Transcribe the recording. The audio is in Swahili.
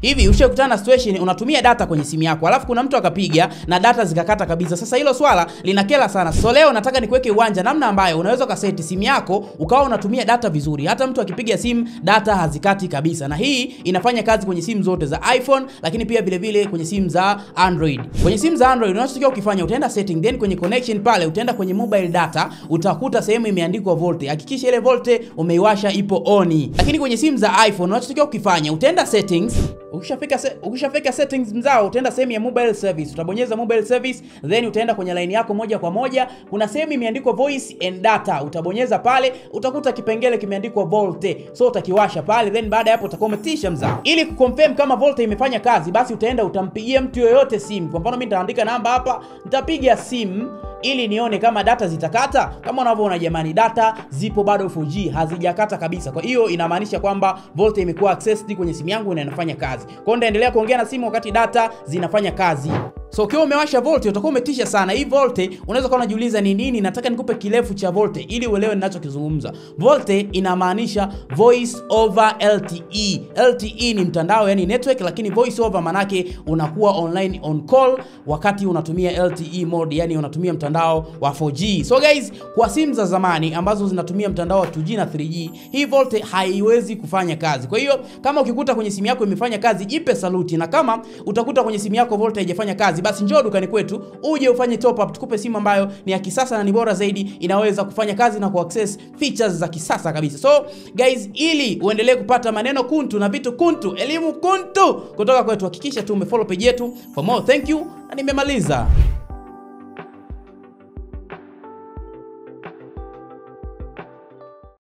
Hivi ushakutana na situation unatumia data kwenye simu yako, alafu kuna mtu akapiga na data zikakata kabisa. Sasa hilo swala linakera sana. So leo nataka nikuweke uwanja namna ambayo unaweza kaseti simu yako ukawa unatumia data vizuri. Hata mtu akipiga simu data hazikati kabisa. Na hii inafanya kazi kwenye simu zote za iPhone, lakini pia vile vile kwenye simu za Android. Kwenye simu za Android unachotakiwa ukifanya, utaenda setting, then kwenye connection pale utaenda kwenye mobile data, utakuta sehemu imeandikwa volte. Hakikisha ile volte umeiwasha ipo on. Lakini kwenye simu za iPhone unachotakiwa ukifanya, utaenda settings. Ukishafika settings mzao, utaenda sehemu ya mobile service, utabonyeza mobile service, then utaenda kwenye line yako moja kwa moja. Kuna sehemu imeandikwa voice and data, utabonyeza pale, utakuta kipengele kimeandikwa volte. So utakiwasha pale, then baada ya hapo utakometisha mzao. Ili kuconfirm kama volte imefanya kazi, basi utaenda utampigia mtu yoyote simu. Kwa mfano mimi nitaandika namba hapa, nitapiga simu ili nione kama data zitakata. Kama unavyoona jamani, data zipo bado 4G, hazijakata kabisa. Kwa hiyo inamaanisha kwamba volte imekuwa accessed kwenye simu yangu na inafanya kazi. Kwa hiyo ndaendelea kuongea na simu wakati data zinafanya kazi. So ukiwa umewasha volte utakuwa umetisha sana. Hii volte unaweza kuwa unajiuliza ni nini? Nataka nikupe kirefu cha volte ili uelewe ninachokizungumza. Volte inamaanisha voice over LTE. LTE ni mtandao, yani network, lakini voice over manake unakuwa online on call wakati unatumia LTE mode, yani unatumia mtandao wa 4G. So guys, kwa simu za zamani ambazo zinatumia mtandao wa 2G na 3G, hii volte haiwezi kufanya kazi. Kwa hiyo kama ukikuta kwenye simu yako imefanya kazi, jipe saluti, na kama utakuta kwenye simu yako volte haijafanya kazi, basi njoo dukani kwetu uje ufanye top up, tukupe simu ambayo ni ya kisasa na ni bora zaidi, inaweza kufanya kazi na kuaccess features za kisasa kabisa. So guys, ili uendelee kupata maneno kuntu na vitu kuntu, elimu kuntu kutoka kwetu, hakikisha tu umefollow page yetu for more. Thank you, na nimemaliza.